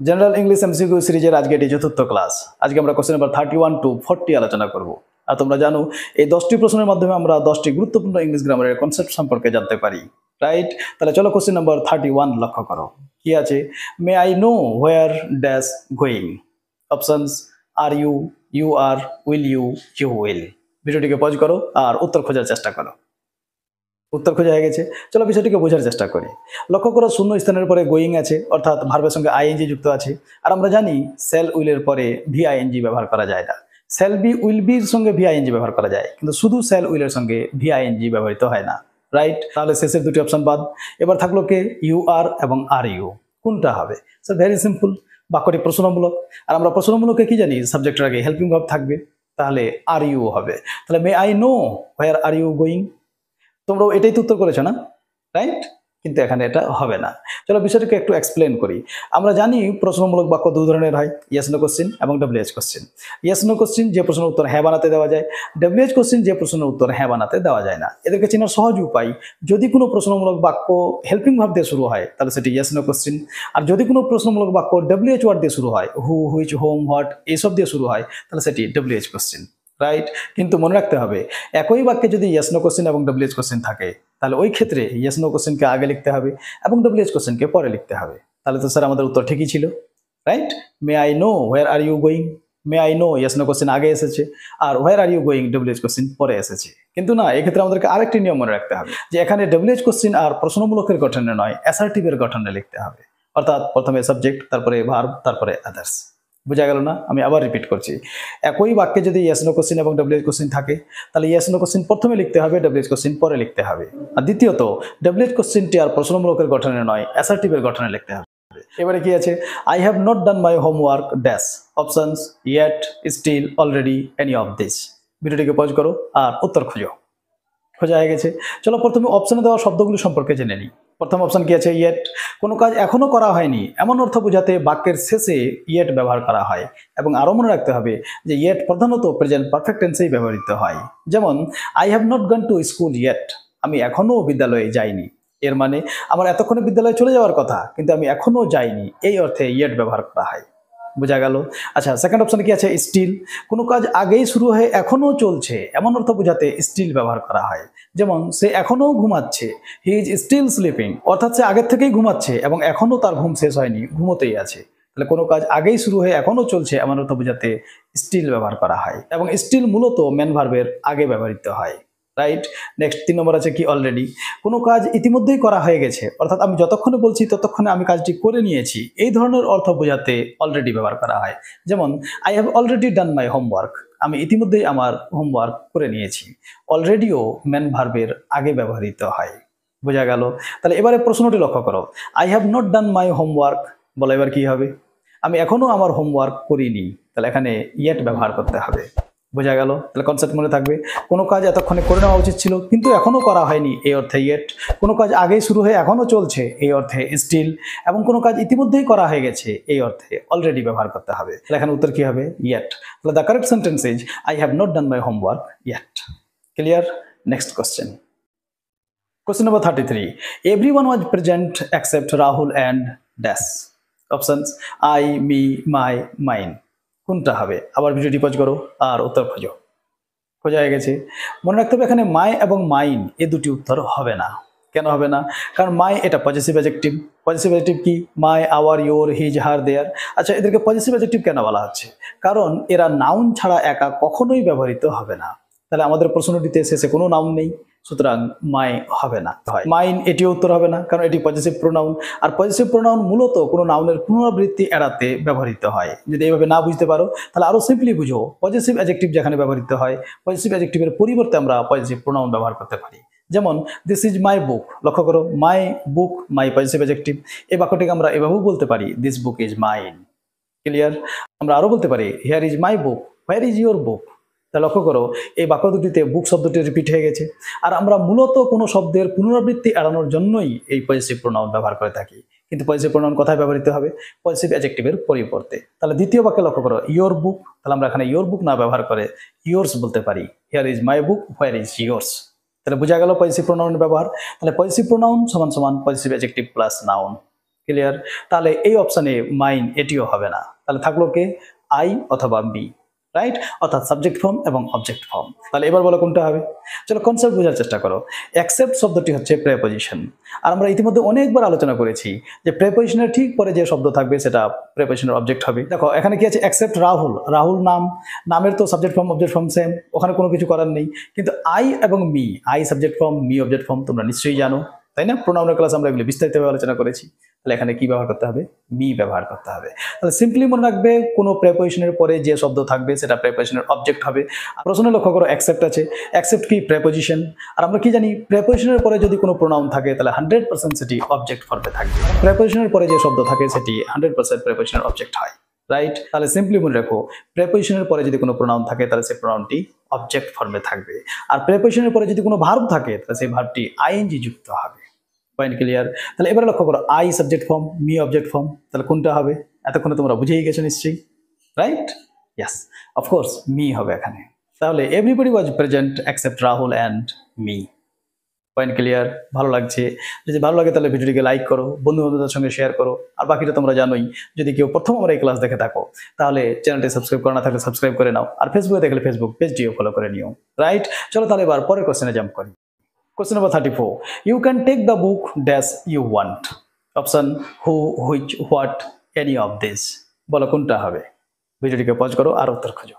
General English MCQ সিরিজের আজকে এটি চতুর্থ ক্লাস। আজকে আমরা কোশ্চেন নাম্বার 31 টু 40 আলোচনা করব। আর তোমরা জানো এই 10টি প্রশ্নের মাধ্যমে আমরা 10টি গুরুত্বপূর্ণ ইংলিশ গ্রামারের কনসেপ্ট সম্পর্কে জানতে পারি, রাইট? তাহলে চলো কোশ্চেন নাম্বার 31 লক্ষ্য করো। কি আছে? May I know where dash going. Options are you, you are, will you, you will. ভিডিওটিকে পজ করো আর উত্তর খোঁজার চেষ্টা করো। উত্তর খোঁজা হয়ে গেছে, চলো বিষয়টিকে বোঝার চেষ্টা করি। লক্ষ্য করো শূন্য স্থানের পরে গোয়িং আছে, অর্থাৎ ভার্বের সঙ্গে আইএনজি যুক্ত আছে। আর আমরা জানি সেল উইলের পরে ভিআইএনজি ব্যবহার করা যায় না। সেল বি উইল বির সঙ্গে ভিআইএনজি ব্যবহার করা যায়, কিন্তু শুধু সেল উইলের সঙ্গে ভিআইএনজি ব্যবহৃত হয় না, রাইট? তাহলে শেষের দুটি অপশন বাদ। এবার থাকলো কে? ইউ আর এবং আর ইউ। কোনটা হবে? স্যার ভেরি সিম্পল, বাক্যটি প্রশ্নমূলক। আর আমরা প্রশ্নমূলকে কি জানি? সাবজেক্টের আগে হেল্পিং ভার্ব থাকবে, তাহলে আর ইউ হবে। তাহলে may I know where are you going. তোমরাও এটাই তো উত্তর করেছো না, রাইট? কিন্তু এখানে এটা হবে না। চলো বিষয়টাকে একটু এক্সপ্লেন করি। আমরা জানি প্রশ্নমূলক বাক্য দু ধরনের হয়, ইয়েস নো কোশ্চেন এবং WH question. Yes no question যে প্রশ্নের উত্তর হ্যাঁ বানাতে দেওয়া যায়, ডব্লিউএইচ কোশ্চেন যে প্রশ্নের উত্তর হ্যাঁ বানাতে দেওয়া যায় না। এদেরকে চেনার সহজ উপায়, যদি কোনো প্রশ্নমূলক বাক্য হেল্পিং ভার্ব দিয়ে শুরু হয় তাহলে সেটি ইয়েস নো কোশ্চেন। আর যদি কোনো প্রশ্নমূলক বাক্য ডব্লিউএইচ ওয়ার্ড দিয়ে শুরু হয়, হু, হুইচ, হোম, হোয়াট এইসব দিয়ে শুরু হয়, তাহলে সেটি ডব্লিউএইচ কোশ্চেন, রাইট? কিন্তু মনে রাখতে হবে, একই বাক্যে যদি ইয়েস নো কোশ্চেন এবং ডব্লিউএইচ কোশ্চেন থাকে, তাহলে ওই ক্ষেত্রে ইয়েস নো কোশ্চেনকে আগে লিখতে হবে এবং ডব্লিউএইচ কোশ্চেনকে পরে লিখতে হবে। তাহলে তো স্যার আমাদের উত্তর ঠিকই ছিল, right? May I know where are you going. May I know yes no question আগে এসেছে, আর where are you going WH question পরে এসেছে। কিন্তু না, এক্ষেত্রে আমাদেরকে আরেকটি নিয়ম মনে রাখতে হবে যে এখানে ডব্লিউএইচ কোশ্চেন আর প্রশ্নমূলকের গঠনে নয়, অ্যাসার্টিভের গঠনে লিখতে হবে। অর্থাৎ প্রথমে সাবজেক্ট, তারপরে ভার্ব, তারপরে আদার্স। বোঝা গেল না? আমি আবার রিপিট করছি। একই বাক্যে যদি ইয়েস নো কোশ্চেন এবং ডব্লিউএইচ কোশ্চেন থাকে, তাহলে ইয়েস নো কোশ্চেন প্রথমে লিখতে হবে, ডব্লিউএইচ কোশ্চেন পরে লিখতে হবে। আর দ্বিতীয়ত, ডব্লিউএইচ কোশ্চেনটি আর প্রশ্নমূলকের গঠনে নয়, অ্যাসার্টিভের গঠনে লিখতে হবে। এবারে কি আছে? I have not done my homework dash. Options yet, still, already, any of this. ভিডিওটিকে পজ করো আর উত্তর খোঁজো। খোঁজা হয়ে গেছে, চলো প্রথমে অপশনে দেওয়া শব্দগুলি সম্পর্কে জেনে নিই। প্রথম অপশন কি আছে? ইয়েট। কোনো কাজ এখনো করা হয়নি এমন অর্থ বোঝাতে বাক্যের শেষে ইয়েট ব্যবহার করা হয়। এবং আরও মনে রাখতে হবে যে ইয়েট প্রধানত প্রেজেন্ট পারফেক্ট টেন্সেই ব্যবহৃত হয়। যেমন I have not gone to school yet. আমি এখনো বিদ্যালয়ে যাইনি। এর মানে আমার এতক্ষণে বিদ্যালয়ে চলে যাওয়ার কথা, কিন্তু আমি এখনো যাইনি, এই অর্থে ইয়েট ব্যবহার করা হয়। বোঝা গেল? আচ্ছা, সেকেন্ড অপশনে কি আছে? স্টিল। কোনো কাজ আগেই শুরু হয়ে এখনো চলছে এমন অর্থ বোঝাতে স্টিল ব্যবহার করা হয়। যেমন সে এখনো ঘুমাচ্ছে, হি ইজ স্টিল স্লিপিং। অর্থাৎ সে আগের থেকেই ঘুমাচ্ছে এবং এখনো তার ঘুম শেষ হয়নি, ঘুমোতেই আছে। তাহলে কোনো কাজ আগেই শুরু হয়ে এখনো চলছে এমন অর্থ বোঝাতে স্টিল ব্যবহার করা হয়। এবং স্টিল মূলত মেন ভার্বের আগে ব্যবহৃত হয়, রাইট? নেক্সট 3 নম্বর আছে কি? অলরেডি। কোনো কাজ ইতিমধ্যেই করা হয়ে গেছে, অর্থাৎ আমি যতক্ষণে বলছি ততক্ষণে আমি কাজটি করে নিয়েছি, এই ধরনের অর্থ বোঝাতে অলরেডি ব্যবহার করা হয়। যেমন I have already done my homework. আমি ইতিমধ্যেই আমার হোমওয়ার্ক করে নিয়েছি। অলরেডিও মেন ভার্বের আগে ব্যবহৃত হয়। বোঝা গেল? তাহলে এবারে প্রশ্নটি লক্ষ্য করো। I have not done my homework বলে এবার কি হবে? আমি এখনো আমার হোমওয়ার্ক করিনি, তাহলে এখানে ইয়েট ব্যবহার করতে হবে। বোঝা গেল? তাহলে কনসেপ্ট মনে থাকবে। কোনো কাজ এতক্ষণে করে নেওয়া উচিত ছিল কিন্তু এখনো করা হয়নি, এই অর্থে ইয়েট। কোনো কাজ আগেই শুরু হয়ে এখনো চলছে, এই অর্থে স্টিল। এবং কোনো কাজ ইতিমধ্যেই করা হয়ে গেছে, এই অর্থে অলরেডি ব্যবহার করতে হবে। তাহলে এখানে উত্তর কি হবে? ইয়েট। তাহলে the correct sentence is I have not done my homework yet. Clear? Next question. Question number 33. Everyone was present except Rahul and dash. Options I, me, my, mine. কোনটা হবে? আবার ভিডিওটি পজ করো আর উত্তর খোঁজো। খোঁজা হয়ে গেছে। মনে রাখতে হবে এখানে মাই এবং মাইন এই দুটি উত্তর হবে না। কেন হবে না? কারণ মাই এটা পজিটিভ অ্যাডজেক্টিভ। পজিটিভ অ্যাডজেক্টিভ কি? মাই, আওয়ার, ইয়োর, হিজ, হার, দেয়ার। আচ্ছা, এদেরকে পজিটিভ অ্যাডজেক্টিভ কেন বলা হচ্ছে? কারণ এরা নাউন ছাড়া একা কখনোই ব্যবহৃত হবে না। তাহলে আমাদের প্রশ্নটিতে শেষে কোনো নাউন নেই, সুতরাং মাই হবে না। মাইন এটিও উত্তর হবে না, কারণ এটি পজিটিভ প্রোনাউন। আর পজিটিভ প্রোনাউন মূলত কোনো নাউনের পুনরাবৃত্তি এড়াতে ব্যবহৃত হয়। যদি এইভাবে না বুঝতে পারো তাহলে আরও সিম্পলি বুঝো, পজিটিভ অ্যাডজেক্টিভ যেখানে ব্যবহৃত হয়, পজিটিভ অ্যাডজেক্টিভের পরিবর্তে আমরা পজিটিভ প্রোনাউন ব্যবহার করতে পারি। যেমন দিস ইজ মাই বুক। লক্ষ্য করো, মাই বুক, মাই পজিটিভ অ্যাডজেক্টিভ। এই বাক্যটিকে আমরা এভাবেও বলতে পারি, this book is mine. Clear? আমরা আরও বলতে পারি, here is my book, where is your book. তা লক্ষ্য করো, এই বাক্য দুটিতে বুক শব্দটি রিপিট হয়ে গেছে। আর আমরা মূলত কোনো শব্দের পুনরাবৃত্তি এড়ানোর জন্যই এই পজিটিভ প্রোনাউন ব্যবহার করে থাকি। কিন্তু পজিটিভ প্রোনাউন কোথায় ব্যবহৃত হবে? পজিটিভ অ্যাডজেক্টিভের পরিবর্তে। তাহলে দ্বিতীয় বাক্যে লক্ষ্য করো, ইয়োর বুক। তাহলে আমরা এখানে ইয়োর বুক না ব্যবহার করে ইয়োর্স বলতে পারি, here is my book, where is yours. তাহলে বোঝা গেল পজিটিভ প্রোনাউনের ব্যবহার। তাহলে পজিটিভ প্রোনাউন সমান সমান positive adjective plus noun. Clear? তাহলে এই অপশানে মাইন এটিও হবে না, তাহলে থাকলো কে? আই অথবা বি, রাইট? অর্থাৎ সাবজেক্ট ফর্ম এবং অবজেক্ট ফর্ম। তাহলে এবার বলো কোনটা হবে? চলো কনসেপ্ট বোঝার চেষ্টা করো। অ্যাকসেপ্ট শব্দটি হচ্ছে প্রেপোজিশন, আর আমরা ইতিমধ্যে অনেকবার আলোচনা করেছি যে প্রেপোজিশনের ঠিক পরে যে শব্দ থাকবে সেটা প্রেপোজিশনের অবজেক্ট হবে। দেখো এখানে কি আছে? অ্যাকসেপ্ট রাহুল, রাহুল নাম, নামের তো subject form object form same, ওখানে কোনো কিছু করার নেই। কিন্তু আই এবং me, I subject form, me object form, তোমরা নিশ্চয়ই জানো, তাই না? প্রোনাউনের ক্লাস আমরা এগুলো বিস্তারিতভাবে আলোচনা করেছি। তাহলে এখানে কি ব্যবহার করতে হবে? মি ব্যবহার করতে হবে। তাহলে সিম্পলি মনে রাখবে, কোনো প্রেপোজিশনের পরে যে শব্দ থাকবে সেটা প্রেপোজিশনের অবজেক্ট হবে। প্রশ্নে লক্ষ্য করো অ্যাকসেপ্ট আছে, অ্যাকসেপ্ট কি? প্রেপোজিশন। আর আমরা কি জানি? প্রেপোজিশনের পরে যদি কোনো প্রোনাউন থাকে তাহলে 100% সেটি অবজেক্ট ফর্মে থাকবে। প্রেপোজিশনের পরে যে শব্দ থাকে সেটি 100% প্রেপোজিশনের অবজেক্ট হয়, রাইট? তাহলে সিম্পলি মনে রাখো, প্রেপোজিশনের পরে যদি কোনো প্রোনাউন থাকে তাহলে সেই প্রোনাউনটি অবজেক্ট ফর্মে থাকবে। আর প্রেপোজিশনের পরে যদি কোনো ভার্ব থাকে তাহলে সেই ভার্বটি আইএনজি যুক্ত হবে। Point clear? তাহলে এবারে লক্ষ্য করো, I subject form, me object form, তাহলে কোনটা হবে? এতক্ষণে তোমরা বুঝেই গেছো নিশ্চয়ই, রাইট? ইয়েস, অফকোর্স মি হবে এখানে। তাহলে everybody was present except Rahul and me. Point clear? ভালো লাগছে? যদি ভালো লাগে তাহলে ভিডিওটিকে লাইক করো, বন্ধু বান্ধবদের সঙ্গে শেয়ার করো। আর বাকিটা তোমরা জানোই, যদি কেউ প্রথম আমার এই ক্লাস দেখে থাকো তাহলে চ্যানেলটি সাবস্ক্রাইব করা না থাকলে সাবস্ক্রাইব করে নাও, আর ফেসবুকে দেখলে ফেসবুক পেজটিও ফলো করে নিও, রাইট? চলো তাহলে এবার পরের কোশ্চেনে জাম্প করি। Question number 34. You can take the book dash you want. Option who, which, what, any of this. বলো কোনটা হবে? ভিডিওটিকে পজ করো আর উত্তর খোঁজো।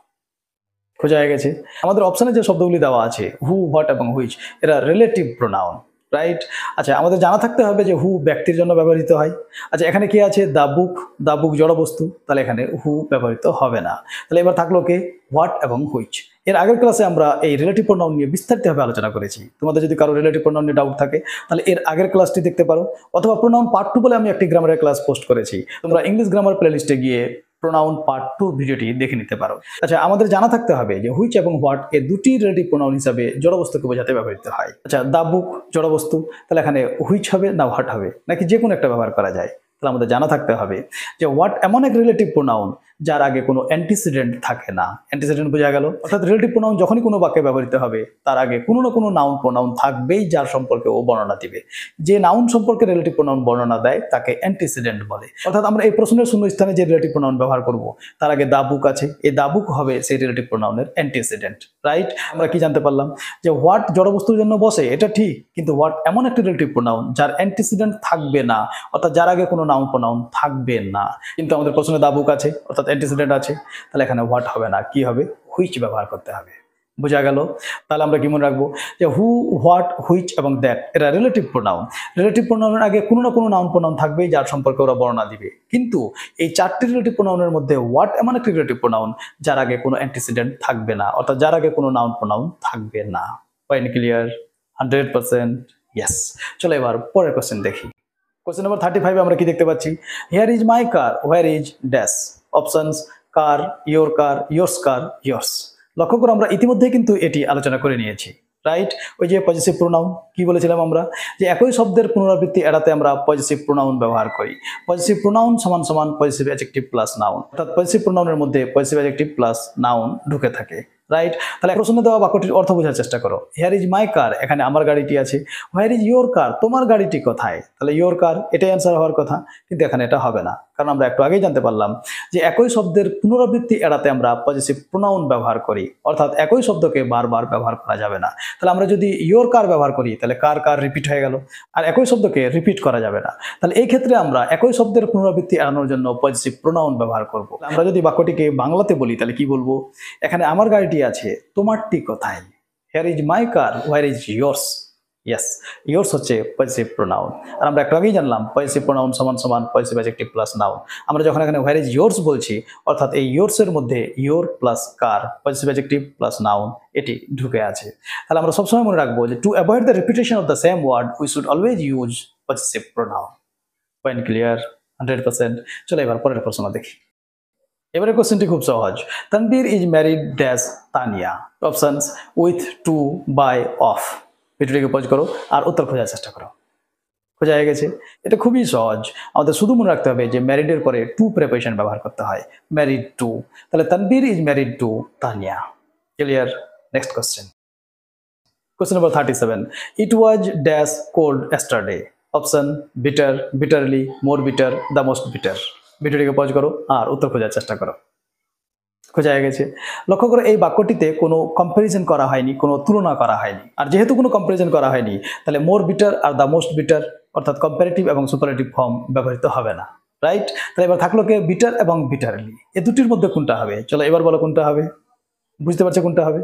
খোঁজা হয়ে গেছে? আমাদের অপশনে যে শব্দগুলি দেওয়া আছে হু, হোয়াট এবং হুইচ, এরা রিলেটিভ প্রোনাউন, রাইট? আচ্ছা, আমাদের জানা থাকতে হবে যে হু ব্যক্তির জন্য ব্যবহৃত হয়। আচ্ছা, এখানে কি আছে? দ্য বুক, দ্য বুক জড়বস্তু, তাহলে এখানে হু ব্যবহৃত হবে না। তাহলে এবার থাকলো কে? হোয়াট এবং হুইচ। এর আগের ক্লাসে আমরা এই রিলেটিভ প্রোনাউন নিয়ে বিস্তারিতভাবে আলোচনা করেছি। তোমাদের যদি কারো রিলেটিভ প্রোনাউন নিয়ে ডাউট থাকে তাহলে এর আগের ক্লাসটি দেখতে পারো, অথবা প্রোনাউন পার্ট 2 বলে আমি একটি গ্রামারের ক্লাস পোস্ট করেছি, তোমরা ইংলিশ গ্রামার প্লেলিস্টে গিয়ে প্রোনাউন পার্ট 2 ভিডিওটি দেখে নিতে পারো। আচ্ছা, আমাদের জানা থাকতে হবে যে হুইচ এবং হোয়াট এই দুটি রিলেটিভ প্রোনাউন হিসাবে জড়বস্তুকে বোঝাতে ব্যবহৃত হয়। আচ্ছা, দ্য বুক জড়বস্তু, তাহলে এখানে হুইচ হবে না হোয়াট হবে, নাকি যে কোনো একটা ব্যবহার করা যায়? তাহলে আমাদের জানা থাকতে হবে যে হোয়াট এমন এক রিলেটিভ প্রোনাউন যার আগে কোনো অ্যান্টিসিডেন্ট থাকে না। অ্যান্টিসিডেন্ট বোঝা গেল? অর্থাৎ রিলেটিভ প্রোনাউন যখনই কোনো বাক্যে ব্যবহৃত হবে তার আগে কোনো না কোনো নাউন প্রোনাউন থাকবেই যার সম্পর্কে ও বর্ণনা দিবে। যে নাউন সম্পর্কে রিলেটিভ প্রোনাউন বর্ণনা দেয় তাকে অ্যান্টিসিডেন্ট বলে। অর্থাৎ আমরা এই প্রশ্নের শূন্যস্থানে যে রিলেটিভ প্রোনাউন ব্যবহার করব তার আগে দা বুক আছে, এই দা বুক হবে সেই রিলেটিভ প্রোনাউনের অ্যান্টিসিডেন্ট, রাইট? আমরা কি জানতে পারলাম? যে হোয়াট জড়বস্তুর জন্য বসে, এটা ঠিক, কিন্তু হোয়াট এমন একটি রিলেটিভ প্রোনাউন যার অ্যান্টিসিডেন্ট থাকবে না, অর্থাৎ যার আগে কোনো নাউন প্রোনাউন থাকবে না। কিন্তু আমাদের প্রশ্নে দা বুক আছে, অর্থাৎ অ্যান্টিসিডেন্ট আছে, তাহলে এখানে হোয়াট হবে না, কি হবে? হুইচ ব্যবহার করতে হবে। বোঝা গেল? তাহলে আমরা কি মনে রাখবো? যে হু, হোয়াট, হুইচ এবং দ্যাট এরা রিলেটিভ প্রোনাউন। রিলেটিভ প্রোনাউনের আগে কোনো না কোনো নাউন প্রোনাউন থাকবেই যার সম্পর্কে ওরা বর্ণনা দিবে। কিন্তু এই চারটি রিলেটিভ প্রোনাউনের মধ্যে হোয়াট এমন একটি রিলেটিভ প্রোনাউন যার আগে কোনো অ্যান্টিসিডেন্ট থাকবে না, অর্থাৎ যার আগে কোনো নাউন প্রোনাউন থাকবে না। Point clear? 100% ইয়েস। চলো এবার পরের কোশ্চেন দেখি। কোশ্চেন নাম্বার 35 আমরা কি দেখতে পাচ্ছি? Here is my car, where is dash. Options car, your car, yours car, yours. লক্ষ্য করো আমরা ইতিমধ্যে কিন্তু এটি আলোচনা করে নিয়েছি, রাইট? ওই যে পজিটিভ প্রোনাউন কি বলেছিলাম আমরা, যে একই শব্দের পুনরাবৃত্তি এড়াতে আমরা পজিটিভ প্রোনাউন ব্যবহার করি। পজিটিভ প্রোনাউন সমান সমান পজিটিভ অ্যাডজেক্টিভ প্লাস নাউন, অর্থাৎ পজিটিভ প্রোনাউনের মধ্যে পজিটিভ অ্যাডজেক্টিভ প্লাস নাউন ঢুকে থাকে, রাইট? তাহলে প্রশ্ন দেওয়া বাক্যটির অর্থ বোঝার চেষ্টা করো। হিয়ার ইজ মাই কার, এখানে আমার গাড়িটি আছে। হোয়ার ইজ ইয়োর কার, তোমার গাড়িটি কোথায়? তাহলে ইয়োর কার এটাই অ্যান্সার হওয়ার কথা, কিন্তু এখানে এটা হবে না, কারণ আমরা একটু আগেই জানতে পারলাম যে একই শব্দের পুনরাবৃত্তি এড়াতে আমরা পজিটিভ প্রোনাউন ব্যবহার করি, অর্থাৎ একই শব্দকে বারবার ব্যবহার করা যাবে না। তাহলে আমরা যদি ইয়োর কার ব্যবহার করি তাহলে কার কার রিপিট হয়ে গেল, আর একই শব্দকে রিপিট করা যাবে না। তাহলে এই ক্ষেত্রে আমরা একই শব্দের পুনরাবৃত্তি এড়ানোর জন্য পজিটিভ প্রোনাউন ব্যবহার করব। আমরা যদি বাক্যটিকে বাংলাতে বলি তাহলে কি বলবো? এখানে আমার গাড়িটি আছে, তোমারটি কোথায়? Here is my car, where is yours. Yes, yours হচ্ছে পজিটিভ প্রোনাউন। আর আমরা একটু আগেই জানলাম পজিটিভ প্রোনাউন সমান সমান পজিটিভ অ্যাডজেক্টিভ প্লাস নাউন। আমরা যখন এখানে হোয়ার ইজ ইয়োর্স বলছি, অর্থাৎ এই ইয়োর্স এর মধ্যে your plus car possessive adjective plus noun এটি ঢুকে আছে। তাহলে আমরা সবসময় মনে রাখবো যে to avoid the repetition of the same word we should always use possessive pronoun. Point clear? 100%। চলো এবার পরের প্রশ্ন দেখি। এবারে কোশ্চেনটি খুব সহজ। Tanvir is married dash Tania. Options with, to, by, of. ভিডিওটিকে পজ করো আর উত্তর খোঁজার চেষ্টা করো। খোঁজা হয়ে গেছে? এটা খুবই সহজ। আমাদের শুধু মনে রাখতে হবে যে ম্যারিডের পরে টু প্রিপোজিশন ব্যবহার করতে হয়, ম্যারিড টু। তাহলে Tanvir is married to Tania. Clear? Next question. Question number 37। It was dash cold yesterday. Option bitter, bitterly, more bitter, the most bitter. ভিডিওটিকে পজ করো আর উত্তর খোঁজার চেষ্টা করো। খোঁজা হয়ে গেছে। লক্ষ্য করো এই বাক্যটিতে কোনো কম্প্যারিজন করা হয়নি, কোনো তুলনা করা হয়নি। আর যেহেতু কোনো কম্প্যারিজন করা হয়নি, তাহলে মোর বিটার আর দ্য মোস্ট বিটার অর্থাৎ কম্পারেটিভ এবং সুপারলেটিভ ফর্ম ব্যবহৃত হবে না, রাইট? তাহলে এবার থাকলো কে বিটার এবং বিটারলি, এই দুটির মধ্যে কোনটা হবে? চলো এবার বলো কোনটা হবে, বুঝতে পারছো কোনটা হবে?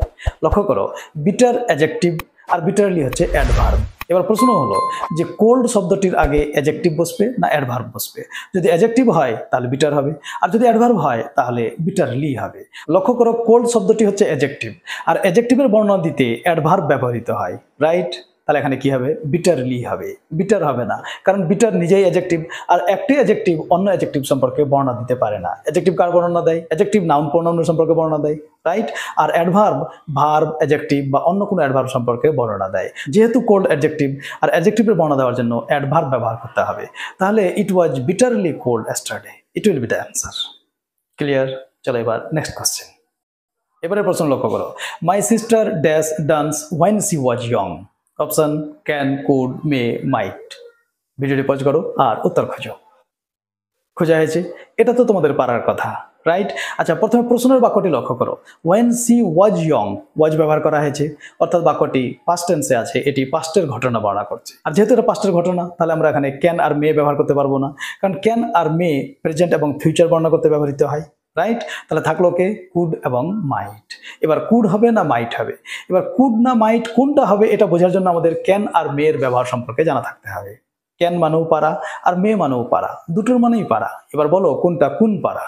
লক্ষ্য করো বিটার অ্যাডজেক্টিভ আর বিটারলি হচ্ছে অ্যাডভার্ব। এবার প্রশ্ন হলো যে কোল্ড শব্দটির আগে অ্যাডজেক্টিভ বসবে না অ্যাডভার্ব বসবে? যদি অ্যাডজেক্টিভ হয় তাহলে বিটার হবে, আর যদি অ্যাডভার্ব হয় তাহলে বিটারলি হবে। লক্ষ্য করো কোল্ড শব্দটি হচ্ছে অ্যাডজেক্টিভ, আর অ্যাডজেক্টিভের বর্ণনা দিতে অ্যাডভার্ব ব্যবহৃত হয়, রাইট? তাহলে এখানে কি হবে? বিটারলি হবে, বিটার হবে না, কারণ বিটার নিজেই অ্যাডজেক্টিভ, আর একটি অ্যাডজেক্টিভ অন্য অ্যাডজেক্টিভ সম্পর্কে বর্ণনা দিতে পারে না। অ্যাডজেক্টিভ কার বর্ণনা দেয়? অ্যাডজেক্টিভ নাউন প্রোনাউন সম্পর্কে বর্ণনা দেয়, রাইট? আর অ্যাডভার্ব ভার্ব, অ্যাডজেক্টিভ বা অন্য কোনো অ্যাডভার্ব সম্পর্কে বর্ণনা দেয়। যেহেতু কোল্ড অ্যাডজেক্টিভ, আর অ্যাডজেক্টিভের বর্ণনা দেওয়ার জন্য অ্যাডভার্ব ব্যবহার করতে হবে। তাহলে it was bitterly cold yesterday, it will be the answer. Clear? চলো এবার নেক্সট কোশ্চেন। এবারে প্রশ্ন লক্ষ্য করো, my sister dash dance when she was young. Option can, could, may, might. ভিডিওটি পজ করো আর উত্তর খোঁজো। খোঁজা হয়েছে? এটা তো তোমাদের পারার কথা, রাইট? আচ্ছা, প্রথমে প্রশ্নের বাক্যটি লক্ষ্য করো। ওয়েন সি ওয়াজ ইয়ং, ওয়াজ ব্যবহার করা হয়েছে, অর্থাৎ বাক্যটি পাস্ট টেন্সে আছে, এটি পাস্টের ঘটনা বর্ণনা করছে। আর যেহেতু এটা পাস্টের ঘটনা, তাহলে আমরা এখানে ক্যান আর মে ব্যবহার করতে পারবো না, কারণ ক্যান আর মে প্রেজেন্ট এবং ফিউচার বর্ণনা করতে ব্যবহৃত হয়, রাইট? তাহলে থাকলো কে কুড এবং মাইট। এবার কুড হবে না মাইট হবে? এবার কুড না মাইট কোনটা হবে এটা বোঝার জন্য আমাদের ক্যান আর মে এর ব্যবহার সম্পর্কে জানা থাকতে হবে। ক্যান মানেও পারা আর মে মানেও পারা, দুটোর মানেই পারা। এবার বলো কোনটা কোন পারা?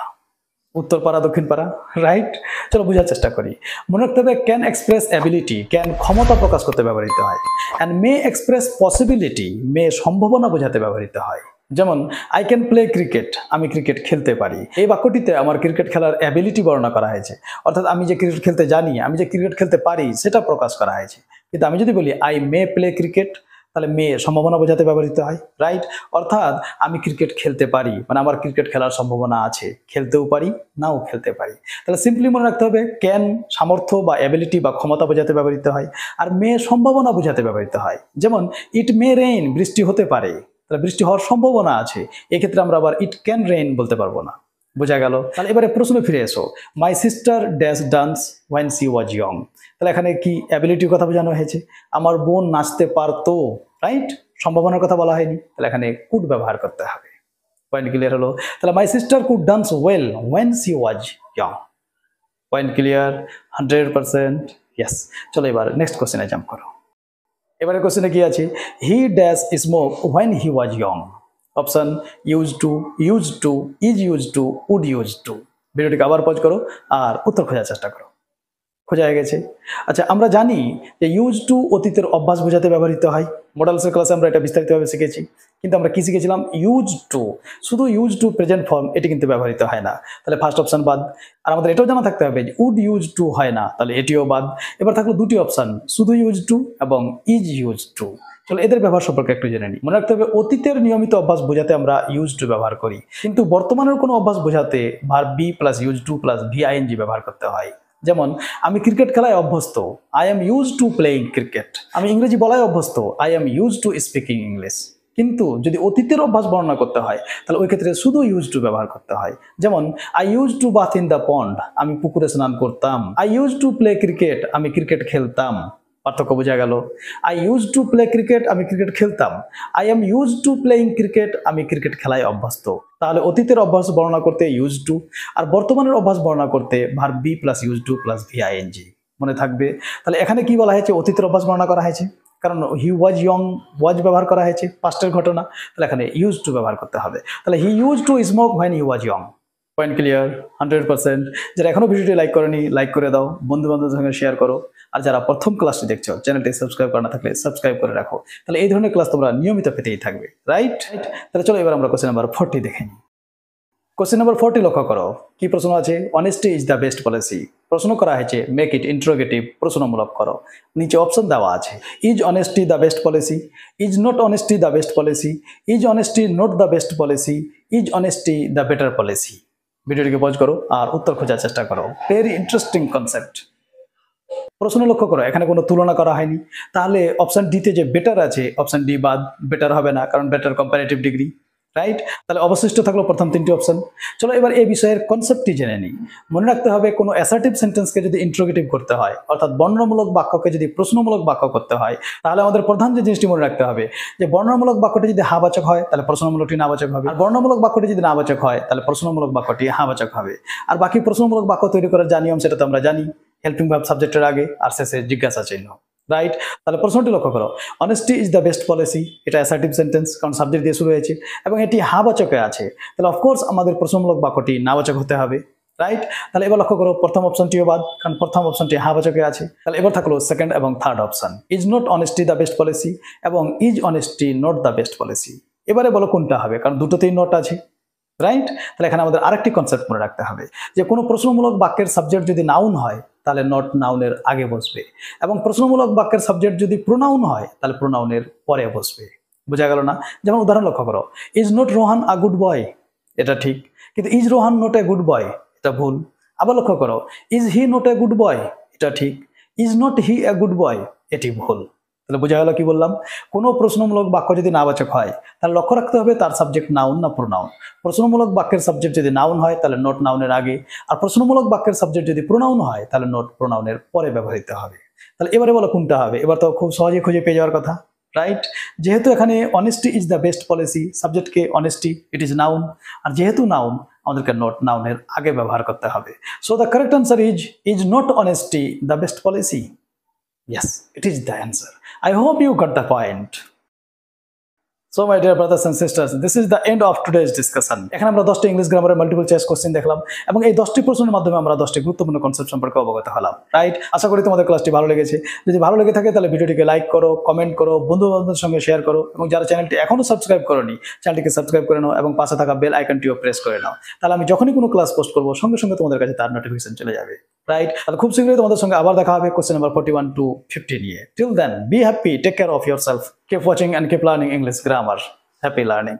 উত্তর পারা, দক্ষিণ পারা, রাইট? চলো বোঝার চেষ্টা করি। মনে রাখতে হবে ক্যান এক্সপ্রেস অ্যাবিলিটি, ক্যান ক্ষমতা প্রকাশ করতে ব্যবহৃত হয়। অ্যান্ড মে এক্সপ্রেস পসিবিলিটি, মে সম্ভাবনা বোঝাতে ব্যবহৃত হয়। যেমন আই ক্যান প্লে ক্রিকেট, আমি ক্রিকেট খেলতে পারি। এই বাক্যটিতে আমার ক্রিকেট খেলার অ্যাবিলিটি বর্ণনা করা হয়েছে, অর্থাৎ আমি যে ক্রিকেট খেলতে জানি, আমি যে ক্রিকেট খেলতে পারি সেটা প্রকাশ করা হয়েছে। কিন্তু আমি যদি বলি আই মে প্লে ক্রিকেট, তাহলে মে সম্ভাবনা বোঝাতে ব্যবহৃত হয়, রাইট? অর্থাৎ আমি ক্রিকেট খেলতে পারি মানে আমার ক্রিকেট খেলার সম্ভাবনা আছে, খেলতেও পারি নাও খেলতে পারি। তাহলে সিম্পলি মনে রাখতে হবে ক্যান সামর্থ্য বা অ্যাবিলিটি বা ক্ষমতা বোঝাতে ব্যবহৃত হয়, আর মে সম্ভাবনা বোঝাতে ব্যবহৃত হয়। যেমন ইট মে রেইন, বৃষ্টি হতে পারে, তাহলে বৃষ্টি হওয়ার সম্ভাবনা আছে। এক্ষেত্রে আমরা আবার ইট ক্যান রেইন বলতে পারবো না। বোঝা গেল? তাহলে এবারে প্রশ্নে ফিরে এসো, my sister dash dance when she was young. তাহলে এখানে কি অ্যাবিলিটির কথা বোঝানো হয়েছে? আমার বোন নাচতে পারতো, রাইট? সম্ভাবনার কথা বলা হয়নি, তাহলে এখানে কুড ব্যবহার করতে হবে। পয়েন্ট ক্লিয়ার হলো? তাহলে my sister could dance well when she was young. Point clear? 100%? Yes. চলো এবার নেক্সট কোশ্চেনে জাম্প করো। এবারে কোশ্চেনে কি আছে? He dash smoke when he was young. Option used to, used to, is used to, would used to. ভিডিওটিকে আবার পজ করো আর উত্তর খোঁজার চেষ্টা করো। খোঁজা হয়ে গেছে? আচ্ছা, আমরা জানি যে ইউজ টু অতীতের অভ্যাস বোঝাতে ব্যবহৃত হয়। মডেলসের ক্লাসে আমরা এটা বিস্তারিতভাবে শিখেছি, কিন্তু আমরা কি শিখেছিলাম? ইউজ টু, শুধু ইউজ টু প্রেজেন্ট ফর্ম এটি কিন্তু ব্যবহৃত হয় না, তাহলে ফার্স্ট অপশন বাদ। আর আমাদের এটাও জানা থাকতে হবে উড ইউজ টু হয় না, তাহলে এটিও বাদ। এবার থাকলো দুটি অপশন, শুধু ইউজ টু এবং ইজ ইউজ টু। চলো এদের ব্যবহার সম্পর্কে একটু জেনে নিই। মনে রাখতে হবে অতীতের নিয়মিত অভ্যাস বোঝাতে আমরা ইউজ টু ব্যবহার করি, কিন্তু বর্তমানের কোনো অভ্যাস বোঝাতে verb be plus use to plus VING ব্যবহার করতে হয়। যেমন আমি ক্রিকেট খেলায় অভ্যস্ত, I am use to playing cricket. আমি ইংরেজি বলায় অভ্যস্ত, I am use to speaking English. কিন্তু যদি অতীতের অভ্যাস বর্ণনা করতে হয় তাহলে ওই ক্ষেত্রে শুধু ইউজ টু ব্যবহার করতে হয়। যেমন I used to bath in the pond, আমি পুকুরে স্নান করতাম। I used to play cricket, আমি ক্রিকেট খেলতাম। পার্থক্য বোঝা গেল? I used to play cricket, আমি ক্রিকেট খেলতাম। I am use to playing cricket, আমি ক্রিকেট খেলায় অভ্যস্ত। তাহলে অতীতের অভ্যাস বর্ণনা করতে ইউজ টু, আর বর্তমানের অভ্যাস বর্ণনা করতে verb be plus use to plus VING. মনে থাকবে? তাহলে এখানে কি বলা হয়েছে? অতীতের অভ্যাস বর্ণনা করা হয়েছে, কারণ হি ওয়াজ ইয়ং, ওয়াজ ব্যবহার করা হয়েছে পাস্টের ঘটনা, তাহলে এখানে ইউজ টু ব্যবহার করতে হবে। তাহলে he use to smoke when he was young. Point clear? 100%? যারা এখনো ভিডিওটি লাইক করেনি লাইক করে দাও, বন্ধু বান্ধবদের সঙ্গে শেয়ার করো। আর যারা প্রথম ক্লাসটি দেখছো চ্যানেলটি সাবস্ক্রাইব করা না থাকলে সাবস্ক্রাইব করে রাখো, তাহলে এই ধরনের ক্লাস তোমরা নিয়মিত পেতেই থাকবে, রাইট? তাহলে চলো এবার আমরা কোশ্চেন নাম্বার 40 দেখে নিই। কোশ্চেন নাম্বার 40 লক্ষ্য করো, কি প্রশ্ন আছে? Honesty is the best policy. প্রশ্ন করা হয়েছে মেক ইট ইন্টারোগেটিভ, প্রশ্নমূলক করো। নিচে অপশন দেওয়া আছে, is honesty the best policy, is not honesty the best policy, is honesty not the best policy, is honesty the better policy. ভিডিওটিকে pause করো আর উত্তর খোঁজার চেষ্টা করো। Very interesting concept. প্রশ্ন লক্ষ্য করো, এখানে কোনো তুলনা করা হয়নি, তাহলে অপশন ডিতে যে বেটার আছে, অপশন ডি বাদ, বেটার হবে না, কারণ বেটার কম্পারেটিভ ডিগ্রি, রাইট? তাহলে অবশিষ্ট থাকলো প্রথম তিনটি অপশন। চলো এবার এই বিষয়ের কনসেপ্টটি জেনে নিই। মনে রাখতে হবে, কোনো অ্যাসার্টিভ সেন্টেন্সকে যদি ইন্ট্রোগেটিভ করতে হয়, অর্থাৎ বর্ণনামূলক বাক্যকে যদি প্রশ্নমূলক বাক্য করতে হয়, তাহলে আমাদের প্রধান যে জিনিসটি মনে রাখতে হবে যে বর্ণনামূলক বাক্যটি যদি হাবাচক হয় তাহলে প্রশ্নমূলকটি নাবাচক হবে, আর বর্ণনামূলক বাক্যটি যদি নাবাচক হয় তাহলে প্রশ্নমূলক বাক্যটি হাবাচক হবে। আর বাকি প্রশ্নমূলক বাক্য তৈরি করার যা নিয়ম সেটা তো আমরা জানি, হেল্পিং ভার্ব সাবজেক্টের আগে আর শেষে জিজ্ঞাসা চিহ্ন, রাইট? তাহলে প্রশ্নটি লক্ষ্য করো, honesty is the best policy, এটা অ্যাসার্টিভ সেন্টেন্স, কারণ সাবজেক্ট দিয়ে শুরু হয়েছে এবং এটি হাবাচকে আছে, তাহলে অফকোর্স আমাদের প্রশ্নমূলক বাক্যটি নাবাচক হতে হবে, রাইট? তাহলে এবার লক্ষ্য করো, প্রথম অপশনটিও বাদ, কারণ প্রথম অপশনটি হাবাচকে আছে। তাহলে এবার থাকলো সেকেন্ড এবং third option, is not honesty the best policy এবং is honesty not the best policy. এবারে বলো কোনটা হবে, কারণ দুটোতেই নট আছে, রাইট? তাহলে এখানে আমাদের আরেকটি কনসেপ্ট মনে রাখতে হবে যে কোনো প্রশ্নমূলক বাক্যের সাবজেক্ট যদি নাউন হয় তাহলে নট নাউনের আগে বসবে, এবং প্রশ্নমূলক বাক্যের সাবজেক্ট যদি প্রোনাউন হয় তাহলে প্রোনাউনের পরে বসবে। বোঝা গেল না? যেমন উদাহরণ লক্ষ্য করো, is not Rohan a good boy, এটা ঠিক, কিন্তু is Rohan not a good boy, এটা ভুল। আবার লক্ষ্য করো, is he not a good boy, এটা ঠিক, is not he a good boy, এটি ভুল। তাহলে বোঝা গেল কি বললাম, কোনো প্রশ্নমূলক বাক্য যদি নাবাচক হয় তাহলে লক্ষ্য রাখতে হবে তার সাবজেক্ট নাউন না প্রোনাউন। প্রশ্নমূলক বাক্যের সাবজেক্ট যদি নাউন হয় তাহলে নট নাউনের আগে, আর প্রশ্নমূলক বাক্যের সাবজেক্ট যদি প্রোনাউন হয় তাহলে নট প্রোনাউনের পরে ব্যবহৃত হবে। তাহলে এবারে বলো কোনটা হবে, এবার তো খুব সহজে খুঁজে পেয়ে যাওয়ার কথা, রাইট? যেহেতু এখানে honesty is the best policy, সাবজেক্টকে অনেস্টি, ইট ইজ নাউন, আর যেহেতু নাউন আমাদেরকে নট নাউনের আগে ব্যবহার করতে হবে। So the correct answer is not honesty the best policy? Yes, it is the answer. I hope you got the point. So my dear brothers and sisters, this is the end of today's discussion. এখানে আমরা 10টি English গ্রামারের multiple choice question দেখলাম এবং এই 10টি প্রশ্নের মাধ্যমে আমরা 10টি গুরুত্বপূর্ণ কনসেপ্ট সম্পর্কে অবগত হলাম, রাইট? আশা করি তোমাদের ক্লাসটি ভালো লেগেছে। যদি ভালো লেগে থাকে তাহলে ভিডিওটিকে লাইক করো, কমেন্ট করো, বন্ধু-বান্ধবদের সঙ্গে শেয়ার করো, এবং যারা চ্যানেলটি এখনো সাবস্ক্রাইব করোনি চ্যানেলটিকে সাবস্ক্রাইব করে নাও এবং পাশে থাকা বেল আইকনটিও প্রেস করে নাও, তাহলে আমি যখনই কোনো ক্লাস পোস্ট করব সঙ্গে সঙ্গে তোমাদের কাছে তার নোটিফিকেশন চলে যাবে, রাইট? তাহলে খুব শীঘ্রই তোমাদের সঙ্গে আবার দেখা হবে কোশ্চেন নাম্বার 41 to 50 নিয়ে। Till then, be happy, take care of yourself, keep watching and keep learning English grammar. Happy learning.